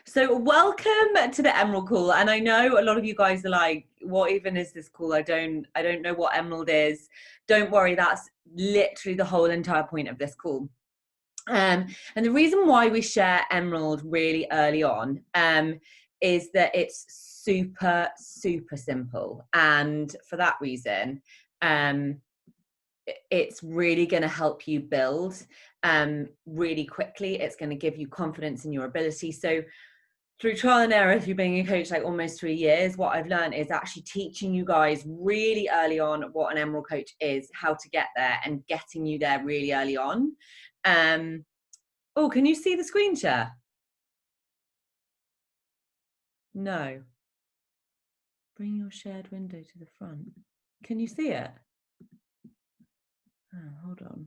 So welcome to the Emerald Call. And I know a lot of you guys are like, what even is this call? I don't know what Emerald is. Don't worry, that's literally the whole entire point of this call. And the reason why we share Emerald really early on is that it's super, super simple. And for that reason, it's really going to help you build really quickly. It's going to give you confidence in your ability. So through trial and error, through being a coach like almost 3 years, what I've learned is actually teaching you guys really early on what an Emerald coach is, how to get there, and getting you there really early on. Oh, can you see the screen share? No. Bring your shared window to the front. Can you see it? Oh, hold on.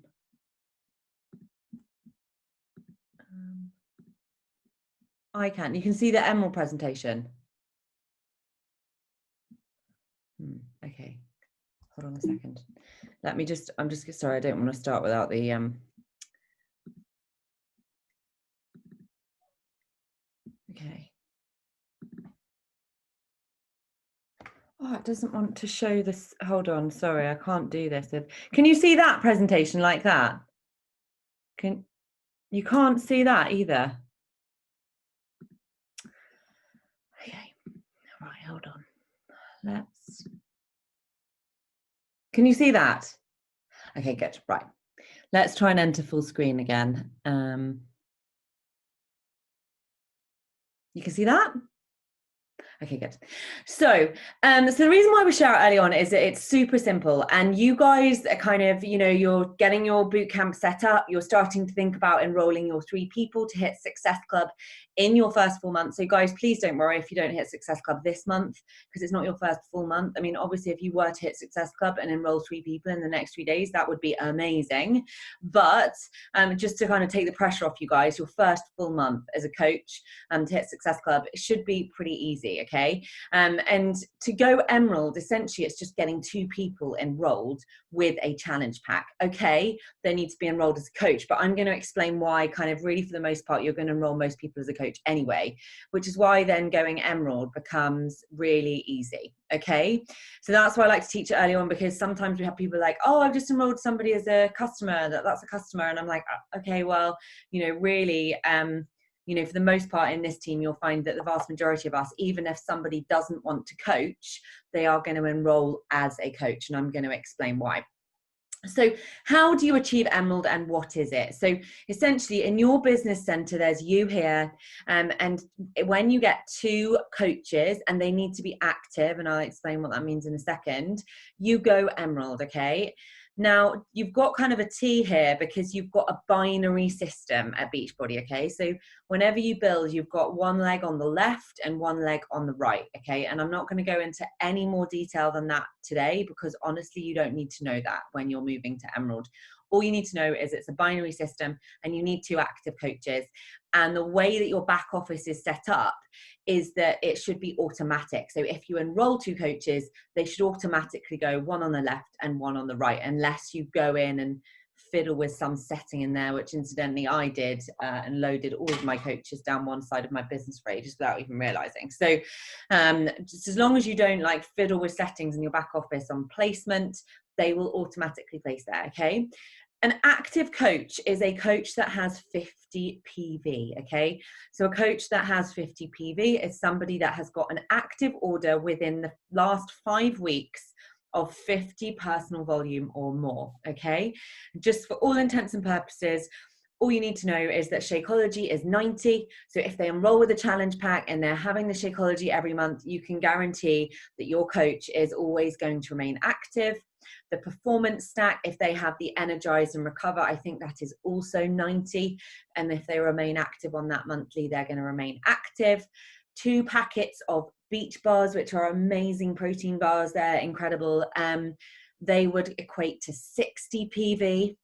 I can. You can see the Emerald presentation. Okay. Hold on a second. Let me just, sorry, I don't want to start without the, okay. Oh, it doesn't want to show this. Hold on, sorry, I can't do this. Can you see that presentation like that? You can't see that either? Okay, right, hold on. Can you see that? Okay, good, right. Let's try and enter full screen again. You can see that? Okay, good. So the reason why we share it early on is that it's super simple, and you guys are kind of, you're getting your bootcamp set up. You're starting to think about enrolling your 3 people to hit Success Club in your first full month. So guys, please don't worry if you don't hit Success Club this month, because it's not your first full month. I mean, obviously, if you were to hit Success Club and enroll 3 people in the next 3 days, that would be amazing. But just to kind of take the pressure off you guys, your first full month as a coach to hit Success Club, it should be pretty easy. Okay, and to go Emerald, essentially it's just getting 2 people enrolled with a challenge pack. Okay, they need to be enrolled as a coach, but I'm going to explain why kind of really for the most part you're going to enroll most people as a coach anyway, which is why then going Emerald becomes really easy. Okay, so that's why I like to teach it early on, because sometimes we have people like, oh, I've just enrolled somebody as a customer, that's a customer, and I'm like, okay, well, really for the most part in this team, you'll find that the vast majority of us, even if somebody doesn't want to coach, they are going to enroll as a coach, and I'm going to explain why. So how do you achieve Emerald, and what is it? So essentially in your business center, there's you here, and when you get 2 coaches and they need to be active, and I'll explain what that means in a second, you go Emerald. Okay, now you've got kind of a T here because you've got a binary system at Beachbody. Okay, so whenever you build, you've got 1 leg on the left and 1 leg on the right. Okay, and I'm not going to go into any more detail than that today, because honestly you don't need to know that when you're moving to Emerald. All you need to know is it's a binary system and you need 2 active coaches, and the way that your back office is set up is that it should be automatic. So if you enroll 2 coaches, they should automatically go 1 on the left and 1 on the right, unless you go in and fiddle with some setting in there, which incidentally I did, and loaded all of my coaches down one side of my business for ages without even realizing. So just as long as you don't like fiddle with settings in your back office on placement, they will automatically place there. Okay, an active coach is a coach that has 50 PV. Okay, so a coach that has 50 PV is somebody that has got an active order within the last 5 weeks of 50 personal volume or more. Okay, just for all intents and purposes, all you need to know is that Shakeology is 90. So if they enroll with a challenge pack and they're having the Shakeology every month, you can guarantee that your coach is always going to remain active. The performance stack, if they have the Energize and Recover, I think that is also 90. And if they remain active on that monthly, they're going to remain active. 2 packets of Beach Bars, which are amazing protein bars. They're incredible. They would equate to 60 PV.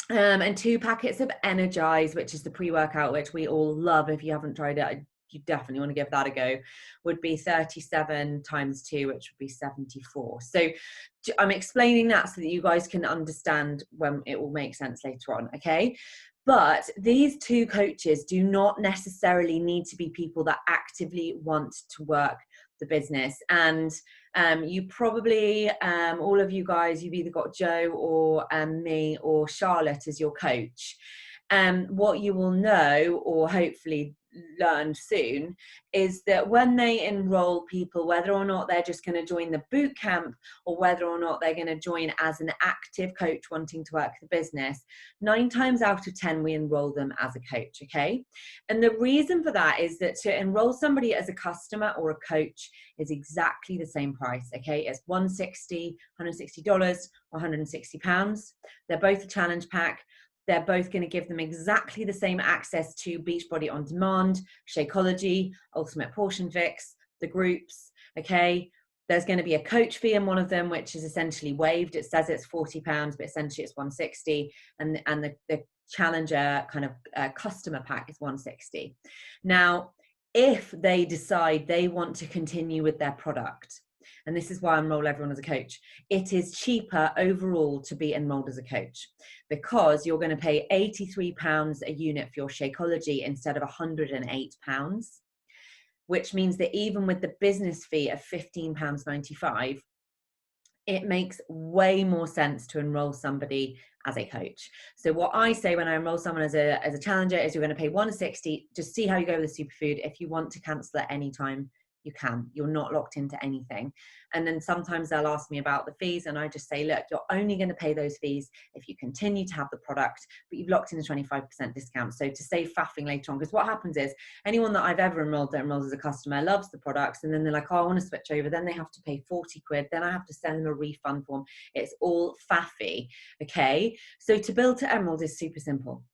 And 2 packets of Energize, which is the pre-workout, which we all love. If you haven't tried it, you definitely want to give that a go, would be 37 times 2, which would be 74. So I'm explaining that so that you guys can understand when it will make sense later on. Okay, But these two coaches do not necessarily need to be people that actively want to work the business. And you probably, all of you guys, you've either got Joe or me or Charlotte as your coach. What you will know, or hopefully learn soon, is that when they enroll people, whether or not they're just going to join the boot camp or whether or not they're going to join as an active coach wanting to work the business, 9 times out of 10 we enroll them as a coach. Okay, and the reason for that is that to enroll somebody as a customer or a coach is exactly the same price. Okay, it's $160 or £160. They're both a challenge pack. They're both going to give them exactly the same access to Beachbody On Demand, Shakeology, Ultimate Portion Fix, the groups. Okay, there's going to be a coach fee in one of them, which is essentially waived. It says it's £40, but essentially it's $160, and the Challenger kind of customer pack is $160. Now, if they decide they want to continue with their product, and this is why I enroll everyone as a coach, it is cheaper overall to be enrolled as a coach, because you're going to pay £83 a unit for your Shakeology instead of £108, which means that even with the business fee of £15.95, it makes way more sense to enroll somebody as a coach. So what I say when I enroll someone as a challenger is you're going to pay $160, just see how you go with the superfood. If you want to cancel at any time, you can. You're not locked into anything. And then sometimes they'll ask me about the fees, and I just say, look, you're only going to pay those fees if you continue to have the product, but you've locked in a 25% discount. So to save faffing later on, because what happens is anyone that I've ever enrolled that enrolls as a customer loves the products, and then they're like, oh, I want to switch over. Then they have to pay 40 quid. Then I have to send them a refund form. It's all faffy. Okay. So to build to emerald is super simple.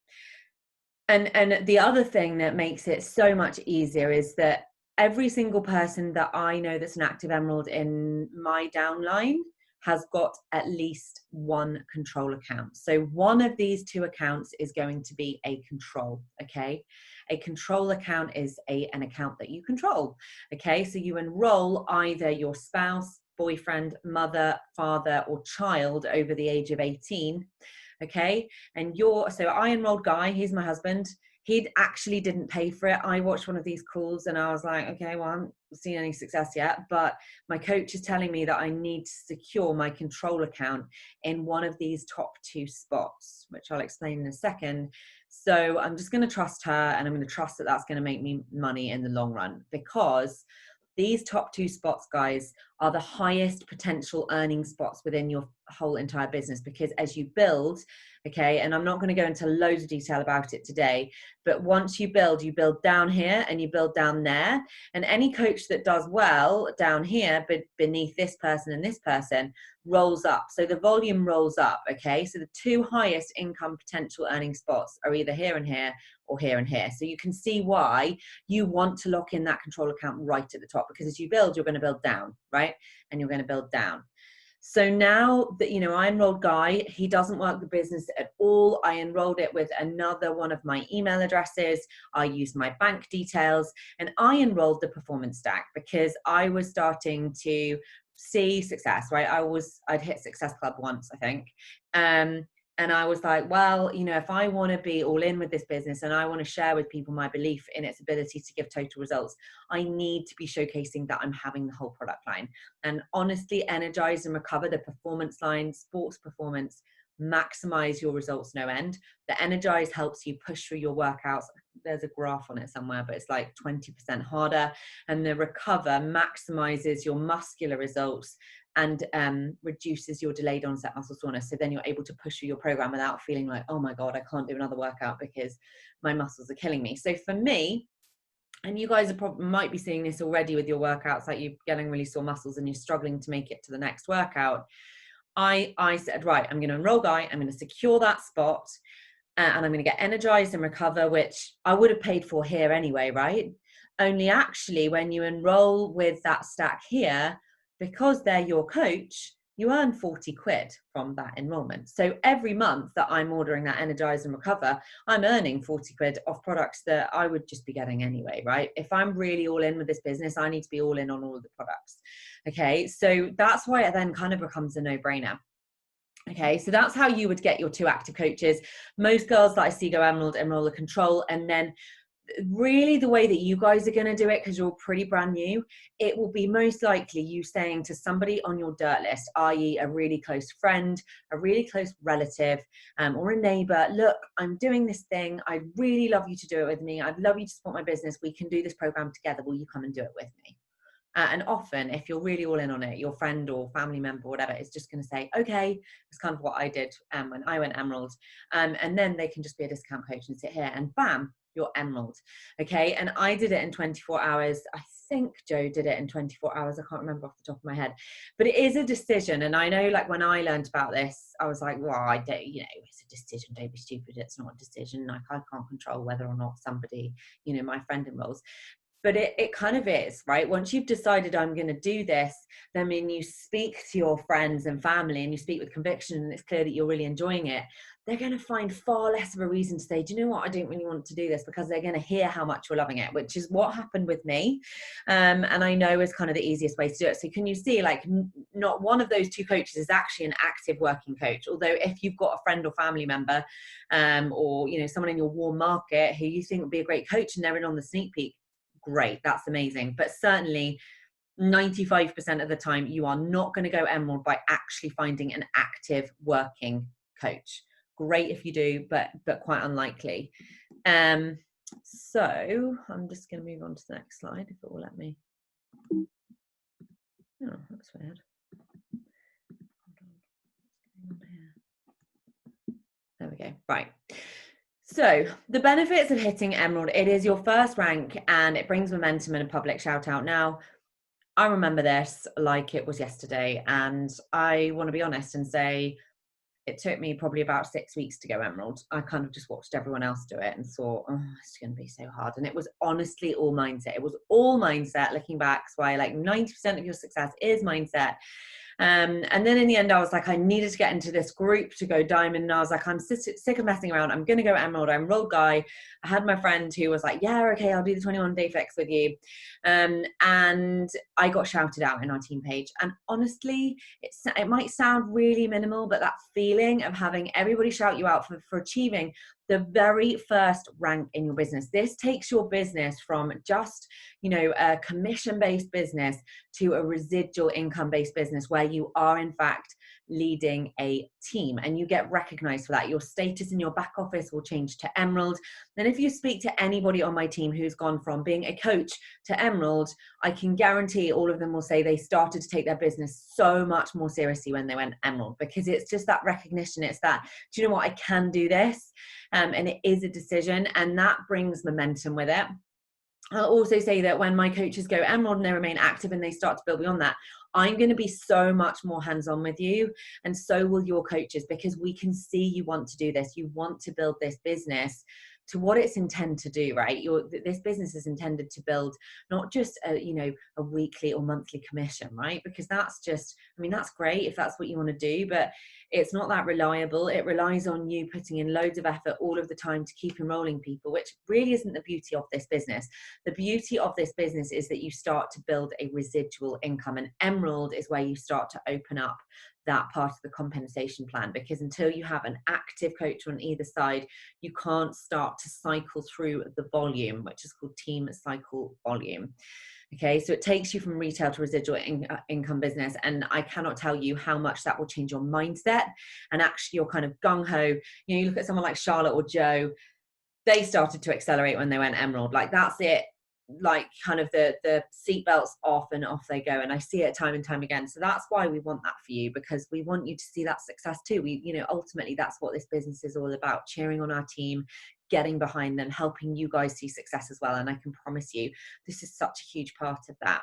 And the other thing that makes it so much easier is that every single person that I know that's an active emerald in my downline has got at least one control account. So one of these 2 accounts is going to be a control. Okay, a control account is an account that you control. Okay, so you enroll either your spouse, boyfriend, mother, father, or child over the age of 18. Okay, and so I enrolled Guy, he's my husband. He actually didn't pay for it. I watched one of these calls and I was like, okay, well, I haven't seen any success yet, but my coach is telling me that I need to secure my control account in one of these top 2 spots, which I'll explain in a second. So I'm just going to trust her, and I'm going to trust that that's going to make me money in the long run, because these top 2 spots, guys, are the highest potential earning spots within your whole entire business. Because as you build, okay, and I'm not going to go into loads of detail about it today, but once you build down here and you build down there. And any coach that does well down here, but beneath this person and this person, rolls up. So the volume rolls up, okay? So the 2 highest income potential earning spots are either here and here or here and here. So you can see why you want to lock in that control account right at the top, because as you build, you're going to build down, right? And you're going to build down. So now that, you know, I enrolled Guy, he doesn't work the business at all. I enrolled it with another one of my email addresses. I used my bank details, and I enrolled the performance stack because I was starting to see success, right? I'd hit Success Club once, I think. And I was like, well, you know, if I want to be all in with this business and I want to share with people my belief in its ability to give total results, I need to be showcasing that I'm having the whole product line. And honestly, Energize and Recover, the performance line, sports performance, maximize your results no end. The Energize helps you push through your workouts. There's a graph on it somewhere, but it's like 20% harder. And the Recover maximizes your muscular results and reduces your delayed onset muscle soreness. So then you're able to push through your program without feeling like, oh my God, I can't do another workout because my muscles are killing me. So for me, and you guys might be seeing this already with your workouts, like you're getting really sore muscles and you're struggling to make it to the next workout. I said, right, I'm going to enroll Guy, I'm going to secure that spot, and I'm going to get Energized and Recover, which I would have paid for here anyway, right? Only actually when you enroll with that stack here, because they're your coach, you earn 40 quid from that enrollment. So every month that I'm ordering that Energize and Recover, I'm earning 40 quid off products that I would just be getting anyway, right? If I'm really all in with this business, I need to be all in on all of the products. Okay, so that's why it then kind of becomes a no-brainer. Okay, so that's how you would get your 2 active coaches. Most girls that I see go Emerald enroll the control, and then really the way that you guys are going to do it, because you're pretty brand new, it will be most likely you saying to somebody on your dirt list, i.e. a really close friend, a really close relative, or a neighbor, look, I'm doing this thing, I'd really love you to do it with me, I'd love you to support my business, we can do this program together, will you come and do it with me? And often, if you're really all in on it, your friend or family member or whatever is just going to say, okay, it's kind of what I did when I went Emerald. And then they can just be a discount coach and sit here and bam, you're Emerald. Okay. And I did it in 24 hours. I think Joe did it in 24 hours. I can't remember off the top of my head, but it is a decision. And I know, like, when I learned about this, I was like, well, I don't, it's a decision. Don't be stupid. It's not a decision. Like, I can't control whether or not somebody, my friend enrolls. But it kind of is, right? Once you've decided I'm going to do this, then when you speak to your friends and family and you speak with conviction and it's clear that you're really enjoying it, they're going to find far less of a reason to say, do you know what, I don't really want to do this, because they're going to hear how much you're loving it, which is what happened with me. And I know is kind of the easiest way to do it. So can you see, like, not one of those 2 coaches is actually an active working coach. Although if you've got a friend or family member or, someone in your warm market who you think would be a great coach and they're in on the sneak peek, great, that's amazing. But certainly 95% of the time, you are not going to go Emerald by actually finding an active working coach. Great if you do, but quite unlikely. So I'm just going to move on to the next slide, if it will let me. Oh, that's weird. Hold on. There we go. Right. So the benefits of hitting Emerald, it is your first rank and it brings momentum and a public shout out. Now, I remember this like it was yesterday, and I want to be honest and say it took me probably about 6 weeks to go Emerald. I kind of just watched everyone else do it and thought, oh, it's going to be so hard. And it was honestly all mindset. It was all mindset. Looking back, that's why like 90% of your success is mindset. And then in the end, I was like, I needed to get into this group to go diamond. And I was like, I'm sick of messing around. I'm going to go Emerald. I'm Enrolled Guy. I had my friend who was like, yeah, okay, I'll do the 21-day fix with you. And I got shouted out in our team page. And honestly, it might sound really minimal, but that feeling of having everybody shout you out for achieving the very first rank in your business. This takes your business from just, a commission-based business to a residual income-based business where you are in fact leading a team and you get recognized for that. Your status in your back office will change to Emerald. Then if you speak to anybody on my team who's gone from being a coach to Emerald, I can guarantee all of them will say they started to take their business so much more seriously when they went Emerald, because it's just that recognition. It's that, do you know what, I can do this. And it is a decision, and that brings momentum with it. I'll also say that when my coaches go Emerald and they remain active and they start to build beyond that, I'm going to be so much more hands-on with you, and so will your coaches, because we can see you want to do this. You want to build this business to what it's intended to do, right? This business is intended to build not just a weekly or monthly commission, right? Because that's just, that's great if that's what you want to do, but it's not that reliable. It relies on you putting in loads of effort all of the time to keep enrolling people, which really isn't the beauty of this business. The beauty of this business is that you start to build a residual income, and Emerald is where you start to open up that part of the compensation plan, because until you have an active coach on either side, you can't start to cycle through the volume, which is called team cycle volume. Okay, so it takes you from retail to residual income business, and I cannot tell you how much that will change your mindset and actually your kind of gung-ho. You look at someone like Charlotte or Joe, they started to accelerate when they went Emerald. Like, that's it. Like, kind of the seatbelts off and off they go. And I see it time and time again. So that's why we want that for you, because we want you to see that success too. Ultimately that's what this business is all about: cheering on our team, getting behind them, helping you guys see success as well. And I can promise you, this is such a huge part of that.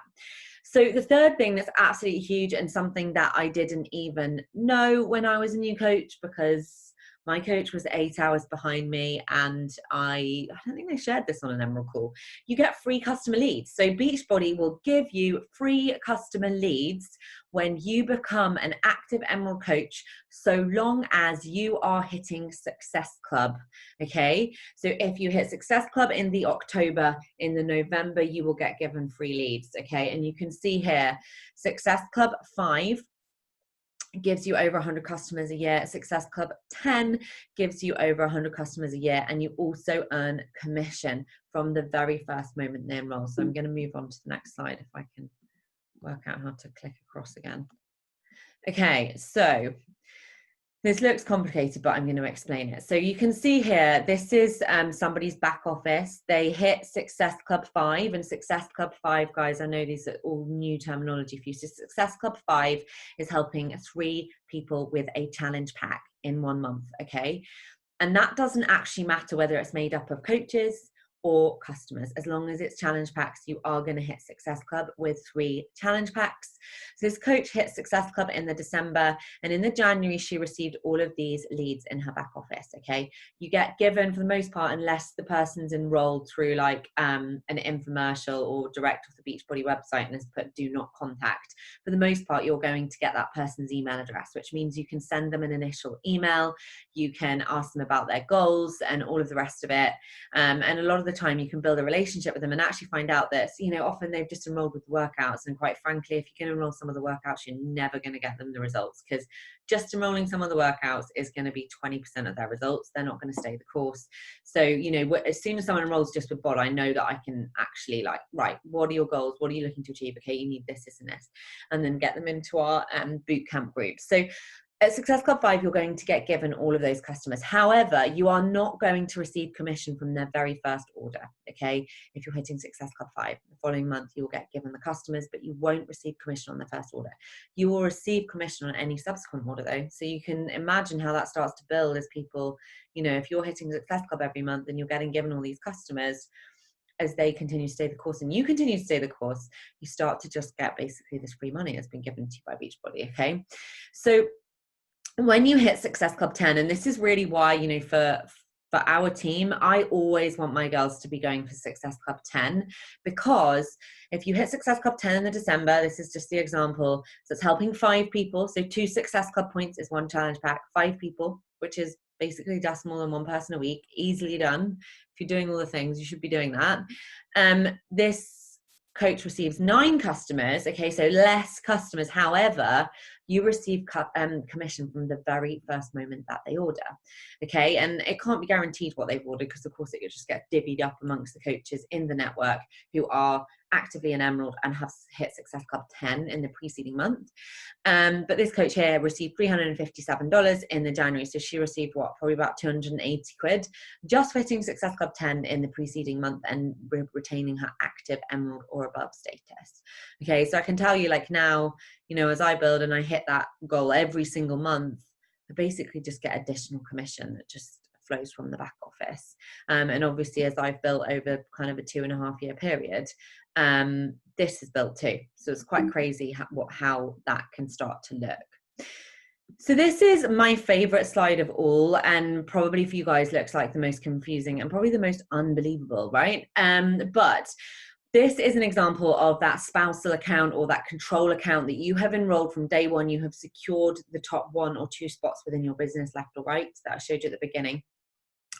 So the third thing that's absolutely huge, and something that I didn't even know when I was a new coach, because my coach was 8 hours behind me, and I don't think they shared this on an Emerald call. You get free customer leads. So Beachbody will give you free customer leads when you become an active Emerald coach, so long as you are hitting Success Club. Okay. So if you hit Success Club in the October, in the November, you will get given free leads. Okay. And you can see here, Success Club 5. gives you over 100 customers a year. Success Club 10 gives you over 100 customers a year, and you also earn commission from the very first moment they enroll. So I'm going to move on to the next slide if I can work out how to click across again. Okay, so this looks complicated, but I'm going to explain it. So you can see here, this is somebody's back office. They hit Success Club 5, and Success Club 5, guys, I know these are all new terminology for you. So Success Club 5 is helping 3 people with a challenge pack in 1 month, okay? And that doesn't actually matter whether it's made up of coaches or customers. As long as it's challenge packs, you are going to hit Success Club with 3 challenge packs. So this coach hit Success Club in the December, and in the January, she received all of these leads in her back office, okay? You get given, for the most part, unless the person's enrolled through like an infomercial or direct off the Beachbody website and has put do not contact. For the most part, you're going to get that person's email address, which means you can send them an initial email, you can ask them about their goals and all of the rest of it. And a lot of the time you can build a relationship with them and actually find out that, you know, often they've just enrolled with workouts, and quite frankly, if you can enroll some of the workouts, you're never going to get them the results, because just enrolling some of the workouts is going to be 20% of their results. They're not going to stay the course. So, you know, as soon as someone enrolls just with BOD, I know that I can actually like, right, what are your goals? What are you looking to achieve? Okay, you need this, this, and this, and then get them into our boot camp group. So at Success Club 5, you're going to get given all of those customers. However, you are not going to receive commission from their very first order, okay? If you're hitting Success Club 5, the following month, you will get given the customers, but you won't receive commission on the first order. You will receive commission on any subsequent order, though. So you can imagine how that starts to build as people, you know, if you're hitting Success Club every month and you're getting given all these customers, as they continue to stay the course and you continue to stay the course, you start to just get basically this free money that's been given to you by Beachbody, okay? So when you hit Success Club 10, and this is really why, you know, for our team, I always want my girls to be going for Success Club 10, because if you hit Success Club 10 in the December, this is just the example, so it's helping 5 people, so 2 Success Club points is 1 challenge pack, 5 people, which is basically just more than 1 person a week, easily done. If you're doing all the things, you should be doing that. This coach receives 9 customers, okay, so less customers. However, you receive commission from the very first moment that they order, okay? And it can't be guaranteed what they've ordered, because of course it just gets divvied up amongst the coaches in the network who are actively an Emerald and have hit Success Club 10 in the preceding month. But this coach here received $357 in the January, so she received what, probably about 280 quid just for hitting Success Club 10 in the preceding month and retaining her active Emerald or above status. Okay, so I can tell you, like, now, you know, as I build and I hit that goal every single month, I basically just get additional commission that just flows from the back office. And obviously, as I've built over kind of a 2.5 year period, this is built too. So it's quite crazy how that can start to look. So this is my favorite slide of all, and probably for you guys looks like the most confusing and probably the most unbelievable, right? But this is an example of that spousal account or that control account that you have enrolled from day one. You have secured the top 1 or 2 spots within your business, left or right, that I showed you at the beginning.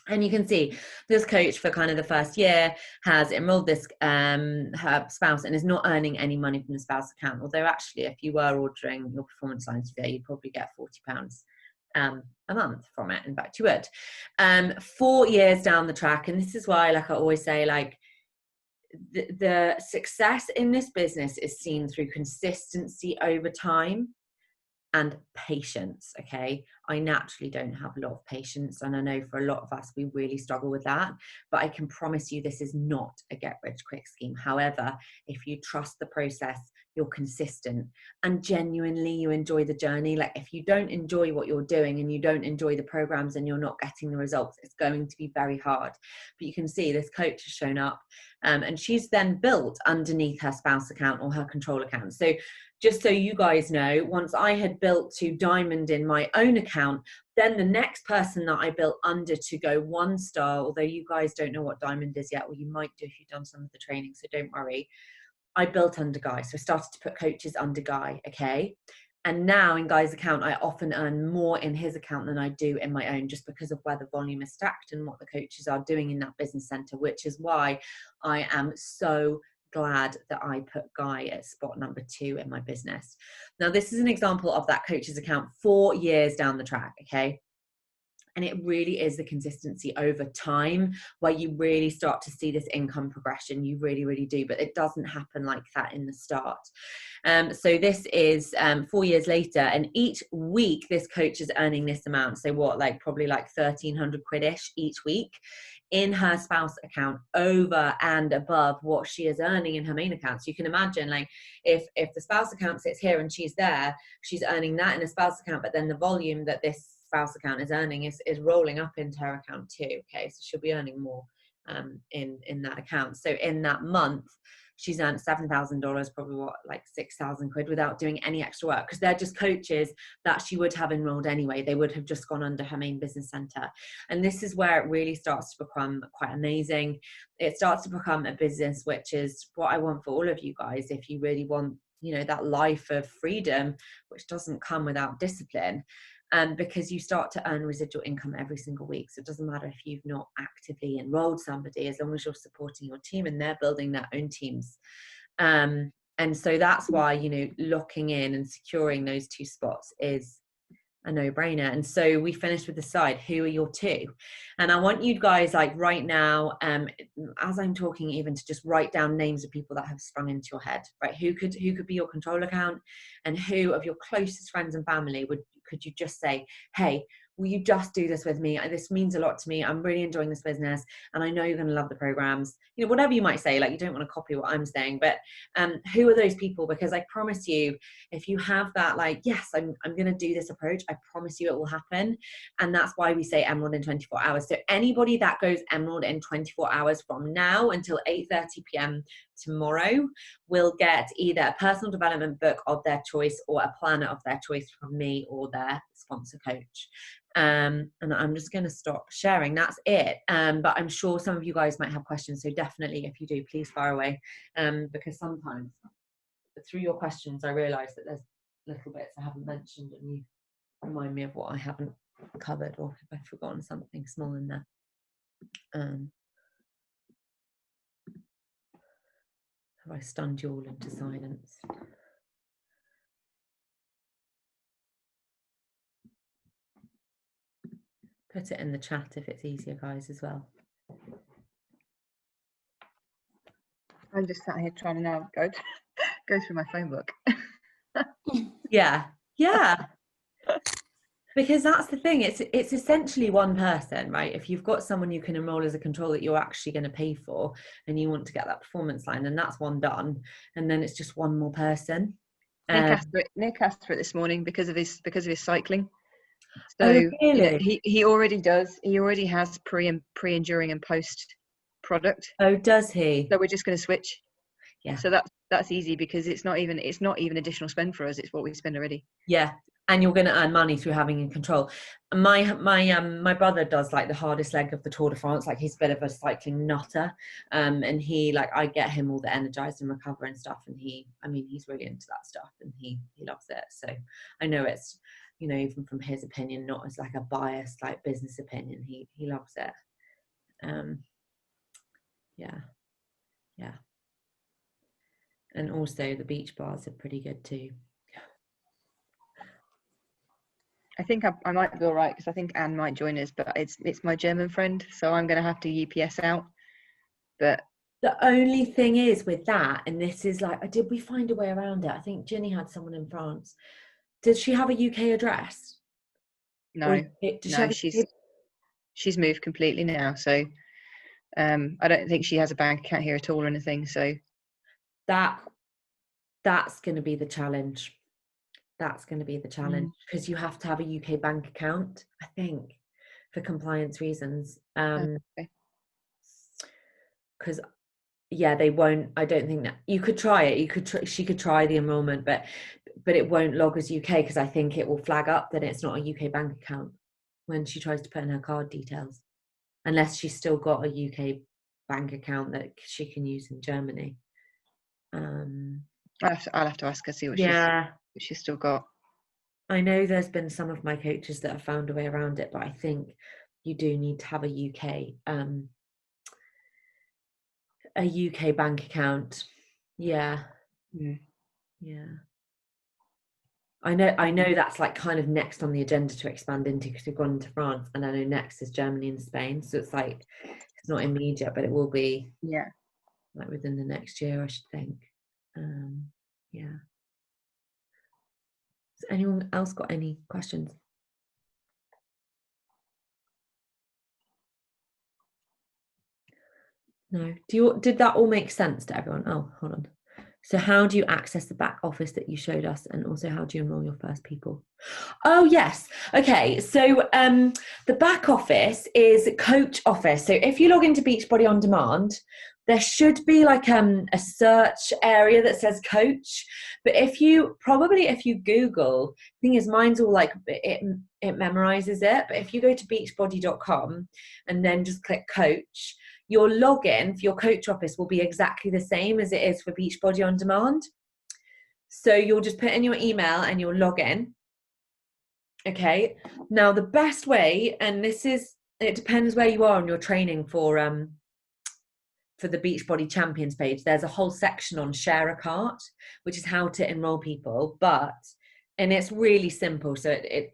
And you can see this coach for kind of the first year has enrolled this her spouse and is not earning any money from the spouse account. Although actually, if you were ordering your performance lines today, you'd probably get £40 a month from it. In fact, you would. 4 years down the track, and this is why, like I always say, like, the success in this business is seen through consistency over time and patience, okay? I naturally don't have a lot of patience, and I know for a lot of us, we really struggle with that, but I can promise you this is not a get-rich-quick scheme. However, if you trust the process, you're consistent, and genuinely you enjoy the journey. Like, if you don't enjoy what you're doing and you don't enjoy the programs and you're not getting the results, it's going to be very hard. But you can see this coach has shown up, and she's then built underneath her spouse account or her control account. So just so you guys know, once I had built to diamond in my own account, then the next person that I built under to go 1 star, although you guys don't know what diamond is yet, or you might do if you've done some of the training, so don't worry. I built under Guy. So I started to put coaches under Guy, okay? And now in Guy's account, I often earn more in his account than I do in my own, just because of where the volume is stacked and what the coaches are doing in that business center, which is why I am so glad that I put Guy at spot number 2 in my business. Now, this is an example of that coach's account 4 years down the track, okay? And it really is the consistency over time where you really start to see this income progression. You really, really do. But it doesn't happen like that in the start. So this is 4 years later. And each week, this coach is earning this amount. So what, like probably like 1,300 quid-ish each week in her spouse account, over and above what she is earning in her main account. So you can imagine, like, if the spouse account sits here and she's there, she's earning that in a spouse account, but then the volume that this spouse account is earning is rolling up into her account too. Okay, so she'll be earning more in that account. So in that month, she's earned $7,000, probably what, like 6,000 quid, without doing any extra work, because they're just coaches that she would have enrolled anyway. They would have just gone under her main business center. And this is where it really starts to become quite amazing. It starts to become a business, which is what I want for all of you guys. If you really want, you know, that life of freedom, which doesn't come without discipline. Because you start to earn residual income every single week. So it doesn't matter if you've not actively enrolled somebody, as long as you're supporting your team and they're building their own teams. And so that's why, you know, locking in and securing those 2 spots is a no-brainer. And so we finished with the side, who are your 2? And I want you guys, like right now, as I'm talking, even to just write down names of people that have sprung into your head, right? Who could be your control account, and who of your closest friends and family could you just say, hey, will you just do this with me? This means a lot to me. I'm really enjoying this business, and I know you're going to love the programs. You know, whatever you might say, like you don't want to copy what I'm saying, but who are those people? Because I promise you, if you have that, like, yes, I'm going to do this approach, I promise you it will happen. And that's why we say emerald in 24 hours. So anybody that goes emerald in 24 hours from now until 8:30 p.m. tomorrow will get either a personal development book of their choice or a planner of their choice from me or their sponsor coach. And I'm just going to stop sharing. That's it. But I'm sure some of you guys might have questions. So definitely, if you do, please fire away. Because sometimes through your questions, I realize that there's little bits I haven't mentioned, and you remind me of what I haven't covered, or if I've forgotten something small in there. Have I stunned you all into silence? Put it in the chat if it's easier, guys, as well. I'm just sat here trying to now go through my phone book. Yeah. Because that's the thing. It's essentially one person, right? If you've got someone you can enroll as a control that you're actually going to pay for, and you want to get that performance line, then that's one done, and then it's just one more person. Nick asked for it this morning because of his cycling. So really? You know, he already does. He already has pre, during, and post product. Oh, does he? So we're just going to switch. Yeah. So that's easy, because it's not even additional spend for us. It's what we spend already. Yeah. And you're going to earn money through having in control. My brother does like the hardest leg of the Tour de France. Like, he's a bit of a cycling nutter, and he, like, I get him all the Energize and Recover and stuff, and he's really into that stuff, and he loves it. So I know it's, you know, even from his opinion, not as like a biased like business opinion, he loves it. Yeah. And also the beach bars are pretty good too. I think I might be all right, because I think Anne might join us, but it's my German friend, so I'm going to have to UPS out. But the only thing is with that, and this is like, did we find a way around it? I think Ginny had someone in France. Did she have a UK address? No, she's moved completely now. So I don't think she has a bank account here at all or anything. So that's going to be the challenge. That's going to be the challenge, because you have to have a UK bank account, I think, for compliance reasons. Because they won't. I don't think that you could try it. She could try the enrollment, but it won't log as UK, because I think it will flag up that it's not a UK bank account when she tries to put in her card details, unless she's still got a UK bank account that she can use in Germany. I'll have to ask her, see what she's still got. I know there's been some of my coaches that have found a way around it, but I think you do need to have a UK bank account. Yeah. Mm. Yeah. I know that's like kind of next on the agenda to expand into, because we've gone to France, and I know next is Germany and Spain. So it's like, it's not immediate, but it will be Yeah. like within the next year, I should think. Yeah. Has anyone else got any questions? No. Did that all make sense to everyone? Oh, hold on. So how do you access the back office that you showed us, and also how do you enroll your first people? Oh yes. Okay. So the back office is Coach Office. So if you log into Beachbody On Demand, there should be like a search area that says Coach. But if you Google, thing is, mine's all like it memorizes it. But if you go to beachbody.com and then just click Coach, your login for your Coach Office will be exactly the same as it is for Beachbody On Demand. So you'll just put in your email and you'll log in. Okay, now the best way, and it depends where you are on your training for the Beachbody Champions page. There's a whole section on Share a Cart, which is how to enroll people, and it's really simple. So it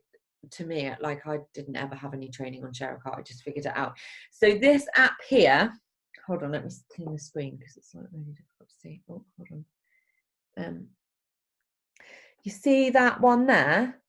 to me, like, I didn't ever have any training on Share a Cart. I just figured it out. So this app here, hold on, let me clean the screen because it's not really difficult to see. Oh, hold on. You see that one there?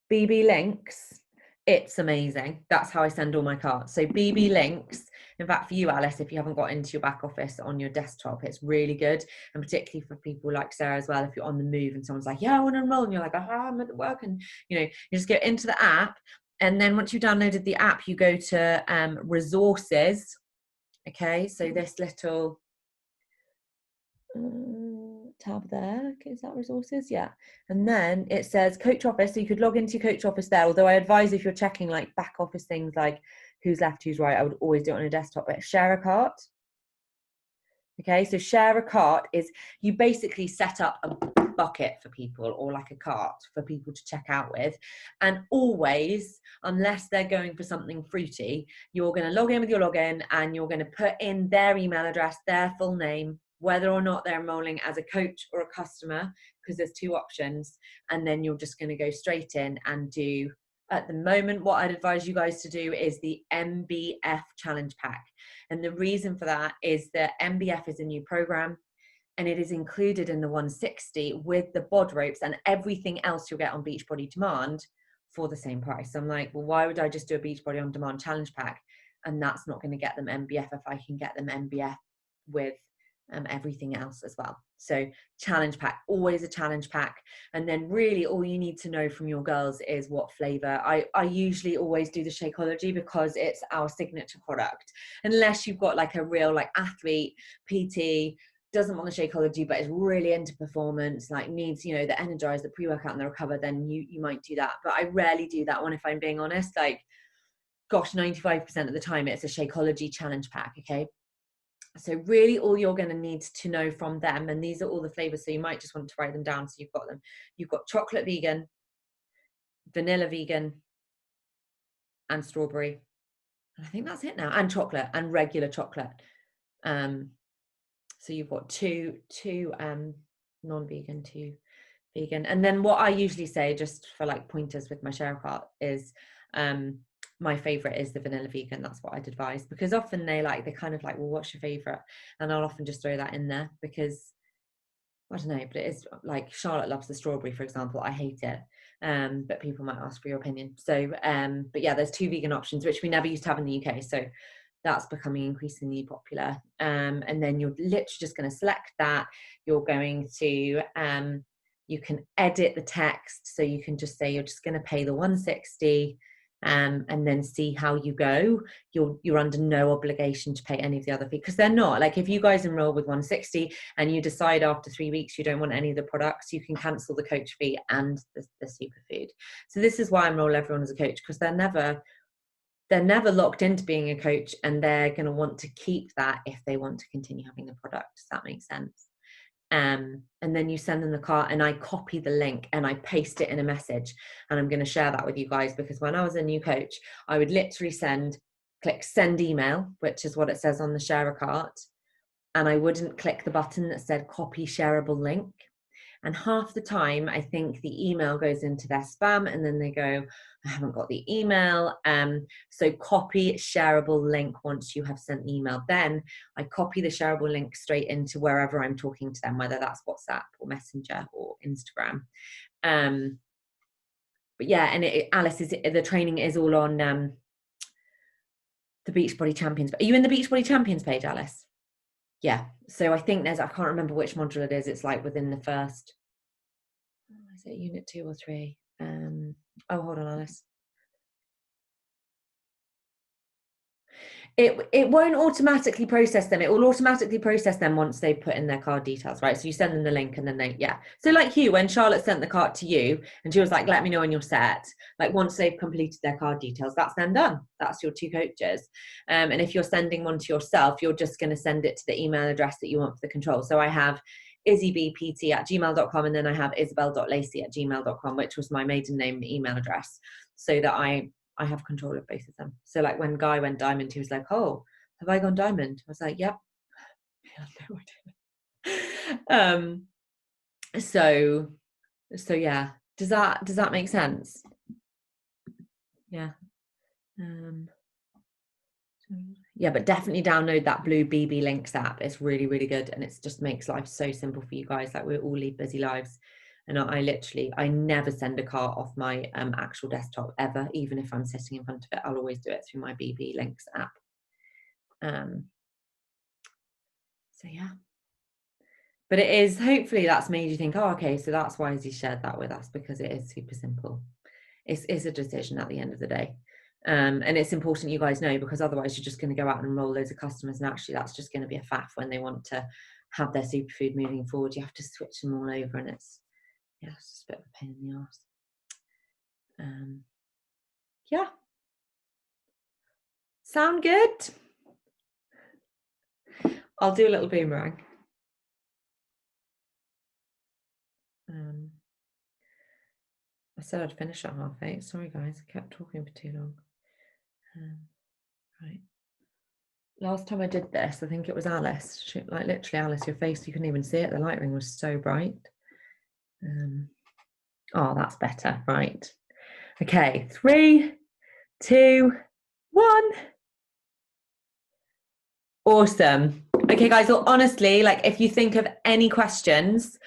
BB Links, it's amazing. That's how I send all my carts. So BB Links, in fact, for you, Alice, if you haven't got into your back office on your desktop, it's really good. And particularly for people like Sarah as well, if you're on the move and someone's like, yeah, I want to enroll, and you're like, I'm at work, and you just get into the app. And then once you've downloaded the app, you go to resources. Okay, so this little tab there, okay, is that resources? Yeah. And then it says Coach Office, so you could log into your Coach Office there, although I advise, if you're checking like back office things like who's left, who's right, I would always do it on a desktop. But Share a Cart, okay, so Share a Cart is, you basically set up a bucket for people, or like a cart for people to check out with, and always, unless they're going for something fruity, you're going to log in with your login and you're going to put in their email address, their full name, whether or not they're enrolling as a coach or a customer, because there's two options, and then you're just going to go straight in and do, at the moment, what I'd advise you guys to do is the MBF challenge pack. And the reason for that is that MBF is a new program, and it is included in the 160 with the bod ropes and everything else you'll get on Beachbody Demand for the same price. So I'm like, well, why would I just do a Beachbody On Demand challenge pack? And that's not going to get them MBF if I can get them MBF with everything else as well. So challenge pack, always a challenge pack. And then really all you need to know from your girls is what flavor. I usually always do the Shakeology because it's our signature product, unless you've got like a real like athlete, PT, doesn't want the Shakeology but is really into performance, like needs the Energize, the pre-workout and the Recover, then you might do that. But I rarely do that one, if I'm being honest. Like, gosh, 95% of the time it's a Shakeology challenge pack. Okay, so really all you're going to need to know from them, and these are all the flavors, so you might just want to write them down so you've got them. You've got chocolate vegan, vanilla vegan, and strawberry, and I think that's it now, and chocolate, and regular chocolate. So you've got two non-vegan, two vegan. And then what I usually say, just for like pointers with my Share a Cart, is my favorite is the vanilla vegan. That's what I'd advise, because often they kind of like, well, what's your favorite? And I'll often just throw that in there because I don't know, but it is like, Charlotte loves the strawberry, for example. I hate it. But people might ask for your opinion. So but yeah, there's two vegan options, which we never used to have in the UK. So that's becoming increasingly popular. And then you're literally just going to select that. You're going to you can edit the text, so you can just say you're just going to pay the 160 and then see how you go. You're under no obligation to pay any of the other fees, because they're not. Like, if you guys enroll with 160 and you decide after 3 weeks you don't want any of the products, you can cancel the coach fee and the superfood. So this is why I enroll everyone as a coach, because they're never locked into being a coach, and they're going to want to keep that if they want to continue having the product. Does that make sense? And then you send them the cart, and I copy the link and I paste it in a message, and I'm going to share that with you guys, because when I was a new coach, I would literally click send email, which is what it says on the Share a Cart, and I wouldn't click the button that said copy shareable link. And half the time, I think the email goes into their spam and then they go, I haven't got the email. So copy shareable link once you have sent the email. Then I copy the shareable link straight into wherever I'm talking to them, whether that's WhatsApp or Messenger or Instagram. But yeah, and Alice, the training is all on the Beachbody Champions. Are you in the Beachbody Champions page, Alice? Yeah. So I think I can't remember which module it is. It's like within the first, is it unit 2 or 3? Oh, hold on, Alice. It won't automatically process them. It will automatically process them once they put in their card details, right? So you send them the link and then So like you, when Charlotte sent the card to you and she was like, let me know when you're set, like once they've completed their card details, that's then done. That's your 2 coaches. And if you're sending one to yourself, you're just going to send it to the email address that you want for the control. So I have izzybpt@gmail.com and then I have isabel.lacey@gmail.com, which was my maiden name email address, so that I have control of both of them. So like when Guy went diamond, he was like, oh, have I gone diamond? I was like, yep. I have no idea. So yeah, does that make sense? Yeah. Yeah, but definitely download that Blue BB Links app. It's really, really good, and it just makes life so simple for you guys. Like, we all lead busy lives, and I never send a cart off my actual desktop ever, even if I'm sitting in front of it. I'll always do it through my BB Links app. So yeah, but it is, hopefully that's made you think, oh, okay, so that's why he shared that with us, because it is super simple. It's a decision at the end of the day. And it's important you guys know, because otherwise you're just going to go out and enroll loads of customers, and actually that's just going to be a faff when they want to have their superfood moving forward. You have to switch them all over, and it's just a bit of a pain in the arse. Yeah, sound good? I'll do a little boomerang. I said I'd finish at 8:30. Sorry guys, I kept talking for too long. Right. Last time I did this, I think it was Alice. Like literally, Alice, your face, you couldn't even see it. The light ring was so bright. Oh, that's better. Right. Okay, 3, 2, 1. Awesome. Okay, guys, well, honestly, like if you think of any questions,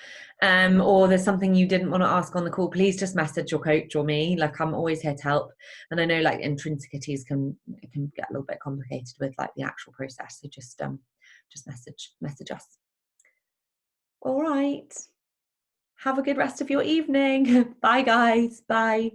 or there's something you didn't want to ask on the call, please just message your coach or me. Like, I'm always here to help. And I know like intrinsicies can get a little bit complicated with like the actual process. So just message us. All right. Have a good rest of your evening. Bye guys. Bye.